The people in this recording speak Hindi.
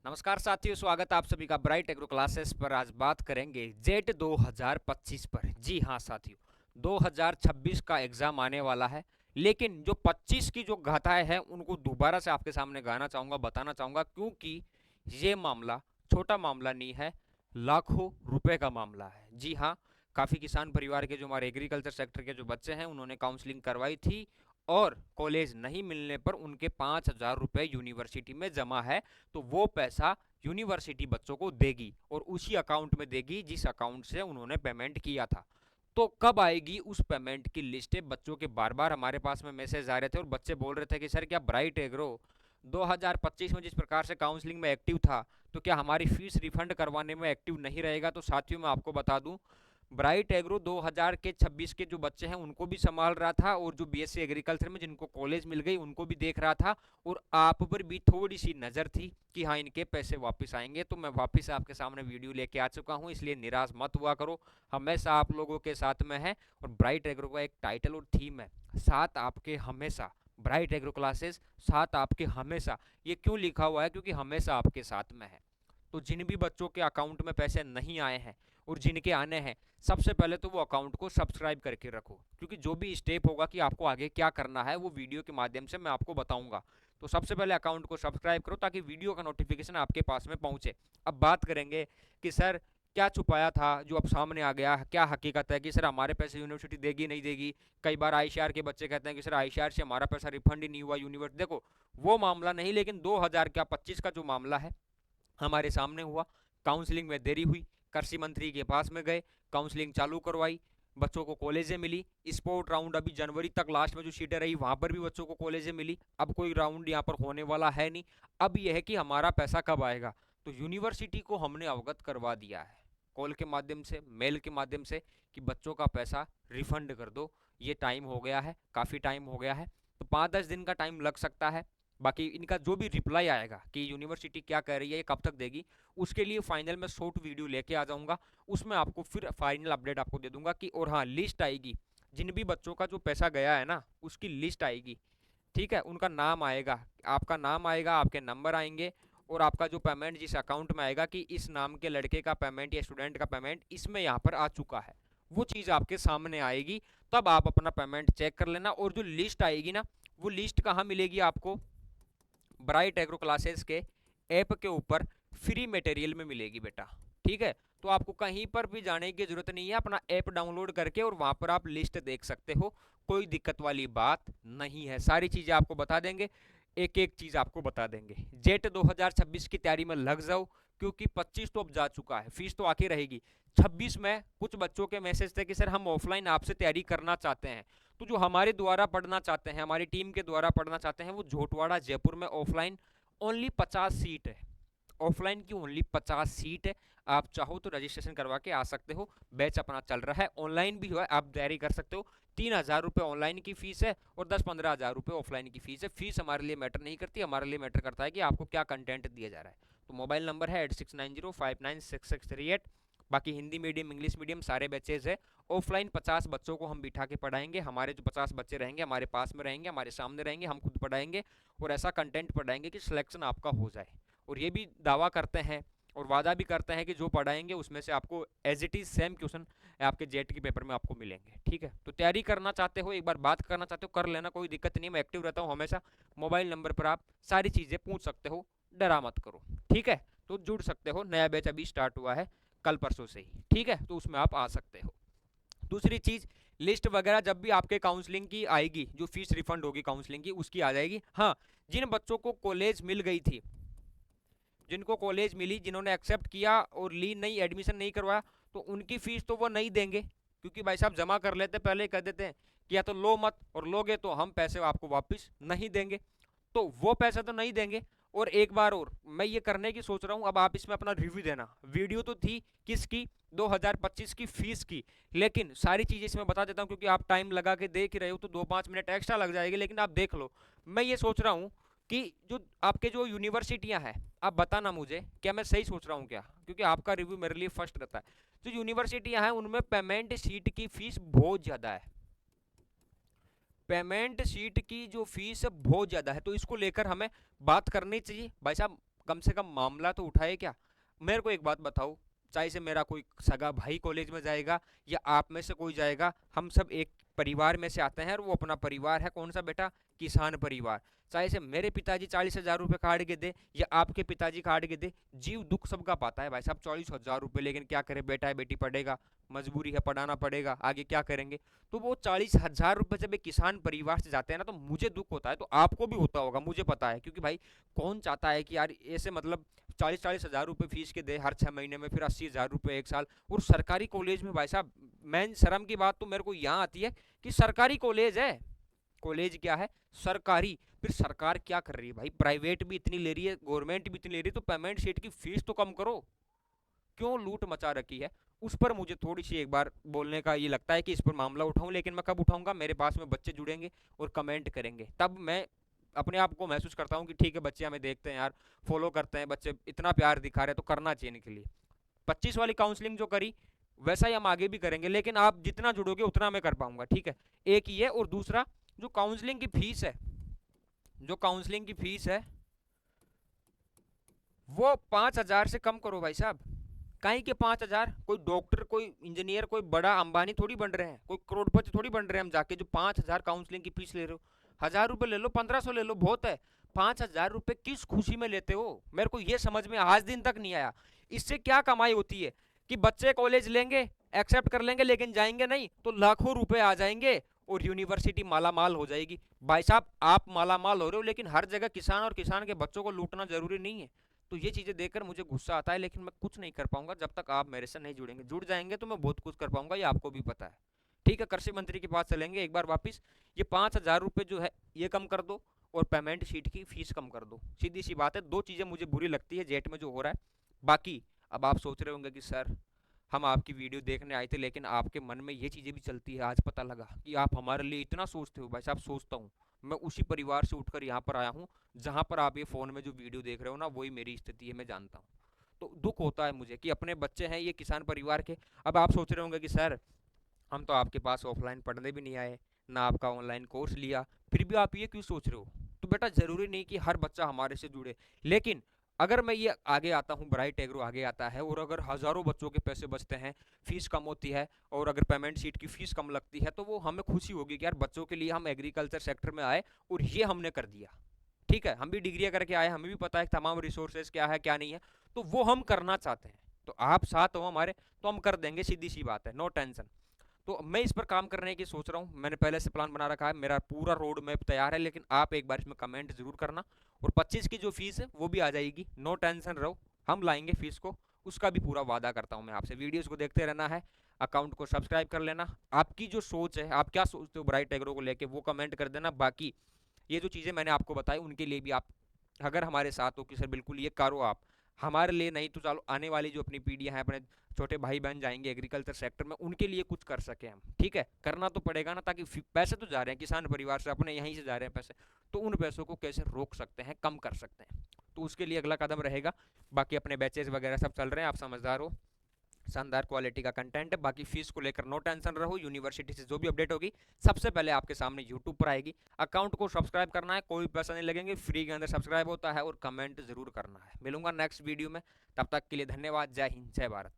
नमस्कार साथियों, स्वागत है आप सभी का ब्राइट एग्रो क्लासेस पर। आज बात करेंगे जेट 2025 पर। जी हाँ साथियों, 2026 का एग्जाम आने वाला है, लेकिन जो 25 की जो गाथाएं हैं उनको दोबारा से आपके सामने गाना चाहूंगा, बताना चाहूंगा, क्योंकि ये मामला छोटा मामला नहीं है, लाखों रुपए का मामला है। जी हाँ, काफी किसान परिवार के जो हमारे एग्रीकल्चर सेक्टर के जो बच्चे हैं उन्होंने काउंसलिंग करवाई थी और कॉलेज नहीं मिलने पर उनके 5,000 रुपए यूनिवर्सिटी में जमा है। तो वो पैसा यूनिवर्सिटी बच्चों को देगी और उसी अकाउंट में देगी जिस अकाउंट से उन्होंने पेमेंट किया था। तो कब आएगी उस पेमेंट की लिस्टें? बच्चों के बार बार हमारे पास में मैसेज आ रहे थे और बच्चे बोल रहे थे कि सर क्या ब्राइट एग्रो 2025 में जिस प्रकार से काउंसलिंग में एक्टिव था तो क्या हमारी फीस रिफंड करवाने में एक्टिव नहीं रहेगा? तो साथियों मैं आपको बता दूं, ब्राइट एग्रो 2026 के जो बच्चे हैं उनको भी संभाल रहा था और जो बीएससी एग्रीकल्चर में जिनको कॉलेज मिल गई उनको भी देख रहा था, और आप पर भी थोड़ी सी नज़र थी कि हाँ इनके पैसे वापस आएंगे। तो मैं वापस आपके सामने वीडियो लेके आ चुका हूँ, इसलिए निराश मत हुआ करो, हमेशा आप लोगों के साथ में है। और ब्राइट एग्रो का एक टाइटल और थीम है, साथ आपके हमेशा। ब्राइट एग्रो क्लासेस साथ आपके हमेशा। ये क्यों लिखा हुआ है? क्योंकि हमेशा आपके साथ में है। तो जिन भी बच्चों के अकाउंट में पैसे नहीं आए हैं और जिनके आने हैं, सबसे पहले तो वो अकाउंट को सब्सक्राइब करके रखो, क्योंकि जो भी स्टेप होगा कि आपको आगे क्या करना है वो वीडियो के माध्यम से मैं आपको बताऊंगा। तो सबसे पहले अकाउंट को सब्सक्राइब करो ताकि वीडियो का नोटिफिकेशन आपके पास में पहुंचे। अब बात करेंगे कि सर क्या छुपाया था जो अब सामने आ गया, क्या हकीकत है कि सर हमारे पैसे यूनिवर्सिटी देगी नहीं देगी। कई बार आईसीआर के बच्चे कहते हैं कि सर आईसीआर से हमारा पैसा रिफंड ही नहीं हुआ यूनिवर्सिटी। देखो वो मामला नहीं, लेकिन 2025 का जो मामला है हमारे सामने हुआ। काउंसलिंग में देरी हुई, कृषि मंत्री के पास में गए, काउंसलिंग चालू करवाई, बच्चों को कॉलेजें मिली। स्पोर्ट राउंड अभी जनवरी तक लास्ट में जो सीटें रही वहां पर भी बच्चों को कॉलेजें मिली। अब कोई राउंड यहाँ पर होने वाला है नहीं। अब यह है कि हमारा पैसा कब आएगा। तो यूनिवर्सिटी को हमने अवगत करवा दिया है कॉल के माध्यम से, मेल के माध्यम से, कि बच्चों का पैसा रिफंड कर दो। ये टाइम हो गया है, काफ़ी टाइम हो गया है। तो 5-10 दिन का टाइम लग सकता है। बाकी इनका जो भी रिप्लाई आएगा कि यूनिवर्सिटी क्या कह रही है, ये कब तक देगी, उसके लिए फाइनल में शॉर्ट वीडियो लेके आ जाऊंगा। उसमें आपको फिर फाइनल अपडेट आपको दे दूंगा कि, और हाँ लिस्ट आएगी, जिन भी बच्चों का जो पैसा गया है ना उसकी लिस्ट आएगी। ठीक है, उनका नाम आएगा, आपका नाम आएगा, आपके नंबर आएंगे, और आपका जो पेमेंट जिस अकाउंट में आएगा कि इस नाम के लड़के का पेमेंट या स्टूडेंट का पेमेंट इसमें यहाँ पर आ चुका है, वो चीज़ आपके सामने आएगी। तब आप अपना पेमेंट चेक कर लेना। और जो लिस्ट आएगी ना, वो लिस्ट कहाँ मिलेगी आपको? ब्राइट एग्रो क्लासेस के ऐप के ऊपर फ्री मटेरियल में मिलेगी बेटा। ठीक है, तो आपको कहीं पर भी जाने की जरूरत नहीं है, अपना ऐप डाउनलोड करके और वहां पर आप लिस्ट देख सकते हो। कोई दिक्कत वाली बात नहीं है, सारी चीजें आपको बता देंगे, एक एक चीज आपको बता देंगे। जेट 2026 की तैयारी में लग जाओ, क्योंकि 25 तो अब जा चुका है, फीस तो आके रहेगी। 26 में कुछ बच्चों के मैसेज थे कि सर हम ऑफलाइन आपसे तैयारी करना चाहते हैं। तो जो हमारे द्वारा पढ़ना चाहते हैं, हमारी टीम के द्वारा पढ़ना चाहते हैं, वो झोटवाड़ा जयपुर में ऑफलाइन ओनली 50 सीट है। ऑफलाइन की ओनली 50 सीट है। आप चाहो तो रजिस्ट्रेशन करवा के आ सकते हो। बैच अपना चल रहा है, ऑनलाइन भी है, आप तैयारी कर सकते हो। 3,000 रुपये ऑनलाइन की फीस है और 10-15 हज़ार रुपये ऑफलाइन की फीस है। फीस हमारे लिए मैटर नहीं करती, हमारे लिए मैटर करता है कि आपको क्या कंटेंट दिया जा रहा है। तो मोबाइल नंबर है 8690596638। बाकी हिंदी मीडियम, इंग्लिश मीडियम सारे बैचेज है। ऑफलाइन 50 बच्चों को हम बिठा के पढ़ाएंगे, हमारे जो 50 बच्चे रहेंगे हमारे पास में रहेंगे, हमारे सामने रहेंगे, हम खुद पढ़ाएंगे और ऐसा कंटेंट पढ़ाएंगे कि सिलेक्शन आपका हो जाए। और ये भी दावा करते हैं और वादा भी करते हैं कि जो पढ़ाएंगे उसमें से आपको as it is same question आपके जेट के पेपर में आपको मिलेंगे। ठीक है, तो तैयारी करना चाहते हो, एक बार बात करना चाहते हो, कर लेना, कोई दिक्कत नहीं, मैं एक्टिव रहता हूँ हमेशा। मोबाइल नंबर पर आप सारी चीज़ें पूछ सकते हो, डरा मत करो। ठीक है, तो जुड़ सकते हो, नया बैच अभी स्टार्ट हुआ है कल परसों से ही। ठीक है, तो उसमें आप आ सकते हो। दूसरी चीज़, लिस्ट वगैरह जब भी आपके काउंसलिंग की आएगी, जो फीस रिफंड होगी काउंसलिंग की उसकी आ जाएगी। हाँ, जिन बच्चों को कॉलेज मिल गई थी, जिनको कॉलेज मिली, जिन्होंने एक्सेप्ट किया और ली नहीं, एडमिशन नहीं करवाया, तो उनकी फीस तो वो नहीं देंगे, क्योंकि भाई साहब जमा कर लेते पहले कह देते हैं कि या तो लो मत, और लोगे तो हम पैसे आपको वापस नहीं देंगे। तो वो पैसा तो नहीं देंगे। और एक बार और मैं ये करने की सोच रहा हूँ, अब आप इसमें अपना रिव्यू देना। वीडियो तो थी किसकी? 2025 की फीस की, लेकिन सारी चीज़ें इसमें बता देता हूँ, क्योंकि आप टाइम लगा के देख ही रहे हो तो 2-5 मिनट एक्स्ट्रा लग जाएगी, लेकिन आप देख लो। मैं ये सोच रहा हूँ कि जो आपके जो यूनिवर्सिटियां हैं, आप बताना मुझे क्या मैं सही सोच रहा हूँ क्या, क्योंकि आपका रिव्यू मेरे लिए फर्स्ट रहता है। जो यूनिवर्सिटियां हैं उनमें पेमेंट सीट की फीस बहुत ज़्यादा है, पेमेंट सीट की जो फीस है बहुत ज़्यादा है। तो इसको लेकर हमें बात करनी चाहिए भाई साहब। कम से कम मामला तो उठाए क्या। मेरे को एक बात बताओ, चाहे से मेरा कोई सगा भाई कॉलेज में जाएगा या आप में से कोई जाएगा, हम सब एक परिवार में से आते हैं और वो अपना परिवार है कौन सा बेटा, किसान परिवार। चाहे से मेरे पिताजी 40,000 रुपये काट के दे या आपके पिताजी काट के दे, जीव दुख सबका पाता है भाई साहब, 40,000 रुपये, लेकिन क्या करे, बेटा है बेटी पढ़ेगा, मजबूरी है, पढ़ाना पड़ेगा, आगे क्या करेंगे। तो वो 40,000 रुपये जब एक किसान परिवार से जाते हैं ना, तो मुझे दुख होता है, तो आपको भी होता होगा मुझे पता है, क्योंकि भाई कौन चाहता है कि यार ऐसे मतलब 40,000 रुपये फीस के दे हर 6 महीने में, फिर 80,000 रुपये एक साल। और सरकारी कॉलेज में भाई साहब, मेन शर्म की बात तो मेरे को यहाँ आती है कि सरकारी कॉलेज है, कॉलेज क्या है, सरकारी। फिर सरकार क्या कर रही है भाई, प्राइवेट भी इतनी ले रही है, गवर्नमेंट भी इतनी ले रही है, तो पेमेंट शीट की फीस तो कम करो, क्यों लूट मचा रखी है। उस पर मुझे थोड़ी सी एक बार बोलने का ये लगता है कि इस पर मामला उठाऊं, लेकिन मैं कब उठाऊंगा, मेरे पास में बच्चे जुड़ेंगे और कमेंट करेंगे, तब मैं अपने आप को महसूस करता हूँ कि ठीक है, बच्चे हमें देखते हैं यार, फॉलो करते हैं, बच्चे इतना प्यार दिखा रहे हैं, तो करना चाहिए इनके लिए। 25 वाली काउंसलिंग जो करी वैसा ही हम आगे भी करेंगे, लेकिन आप जितना जुड़ोगे उतना मैं कर पाऊंगा, ठीक है। एक ये, और दूसरा जो काउंसलिंग की फीस है, जो काउंसलिंग की फीस है वो 5,000 से कम करो भाई साहब। कहीं के 5,000, कोई डॉक्टर, कोई इंजीनियर, कोई बड़ा अंबानी थोड़ी बन रहे हैं, कोई करोड़पति थोड़ी बन रहे हैं हम जाके, जो 5,000 काउंसलिंग की फीस ले रहे हो। 1,000 रुपये ले लो, 1,500 ले लो, बहुत है। 5,000 रुपये किस खुशी में लेते हो, मेरे को ये समझ में आज दिन तक नहीं आया। इससे क्या कमाई होती है कि बच्चे कॉलेज लेंगे, एक्सेप्ट कर लेंगे, लेकिन जाएंगे नहीं, तो लाखों रुपए आ जाएंगे और यूनिवर्सिटी मालामाल हो जाएगी। भाई साहब आप मालामाल हो रहे हो, लेकिन हर जगह किसान और किसान के बच्चों को लूटना जरूरी नहीं है। तो ये चीजें देखकर मुझे गुस्सा आता है, लेकिन मैं कुछ नहीं कर पाऊंगा जब तक आप मेरे से नहीं जुड़ेंगे। जुड़ जाएंगे तो मैं बहुत कुछ कर पाऊंगा, ये आपको भी पता है। ठीक है, कृषि मंत्री के पास चलेंगे एक बार वापिस, ये 5,000 रुपये जो है ये कम कर दो और पेमेंट शीट की फीस कम कर दो, सीधी सी बात है। दो चीजें मुझे बुरी लगती है जेट में जो हो रहा है। बाकी अब आप सोच रहे होंगे कि सर हम आपकी वीडियो देखने आए थे, लेकिन आपके मन में ये चीजें भी चलती है, आज पता लगा कि आप हमारे लिए इतना सोचते हो। भाई साहब सोचता हूँ, मैं उसी परिवार से उठकर यहाँ पर आया हूँ जहाँ पर आप ये फोन में जो वीडियो देख रहे हो ना, वही मेरी स्थिति है, मैं जानता हूँ। तो दुख होता है मुझे कि अपने बच्चे हैं ये किसान परिवार के। अब आप सोच रहे होंगे कि सर हम तो आपके पास ऑफलाइन पढ़ने भी नहीं आए, ना आपका ऑनलाइन कोर्स लिया, फिर भी आप ये क्यों सोच रहे हो। तो बेटा जरूरी नहीं कि हर बच्चा हमारे से जुड़े, लेकिन अगर मैं ये आगे आता हूँ, ब्राइट एग्रो आगे आता है, और अगर हजारों बच्चों के पैसे बचते हैं, फीस कम होती है, और अगर पेमेंट शीट की फीस कम लगती है, तो वो हमें खुशी होगी कि यार बच्चों के लिए हम एग्रीकल्चर सेक्टर में आए और ये हमने कर दिया। ठीक है, हम भी डिग्रियां करके आए, हमें भी पता है तमाम रिसोर्सेज क्या है क्या नहीं है, तो वो हम करना चाहते हैं। तो आप साथ हो हमारे, तो हम कर देंगे, सीधी सी बात है, नो टेंशन। तो मैं इस पर काम करने की सोच रहा हूँ, मैंने पहले से प्लान बना रखा है, मेरा पूरा रोड मैप तैयार है, लेकिन आप एक बार इसमें कमेंट जरूर करना। और 25 की जो फीस है वो भी आ जाएगी, नो टेंशन रहो, हम लाएंगे फीस को, उसका भी पूरा वादा करता हूँ मैं आपसे। वीडियोस को देखते रहना है, अकाउंट को सब्सक्राइब कर लेना। आपकी जो सोच है, आप क्या सोचते हो ब्राइट एग्रो को लेके, वो कमेंट कर देना। बाकी ये जो चीज़ें मैंने आपको बताई उनके लिए भी आप अगर हमारे साथ हो कि सर बिल्कुल ये करो आप, हमारे लिए नहीं तो चलो आने वाली जो अपनी पीढ़ियां हैं, अपने छोटे भाई बहन जाएंगे एग्रीकल्चर सेक्टर में, उनके लिए कुछ कर सके हम। ठीक है, करना तो पड़ेगा ना, ताकि पैसे तो जा रहे हैं किसान परिवार से, अपने यहीं से जा रहे हैं पैसे, तो उन पैसों को कैसे रोक सकते हैं, कम कर सकते हैं, तो उसके लिए अगला कदम रहेगा। बाकी अपने बैचेज वगैरह सब चल रहे हैं, आप समझदार हो, शानदार क्वालिटी का कंटेंट है। बाकी फीस को लेकर नो टेंशन रहो, यूनिवर्सिटी से जो भी अपडेट होगी सबसे पहले आपके सामने यूट्यूब पर आएगी। अकाउंट को सब्सक्राइब करना है, कोई पैसा नहीं लगेंगे, फ्री के अंदर सब्सक्राइब होता है, और कमेंट जरूर करना है। मिलूंगा नेक्स्ट वीडियो में, तब तक के लिए धन्यवाद, जय हिंद जय भारत।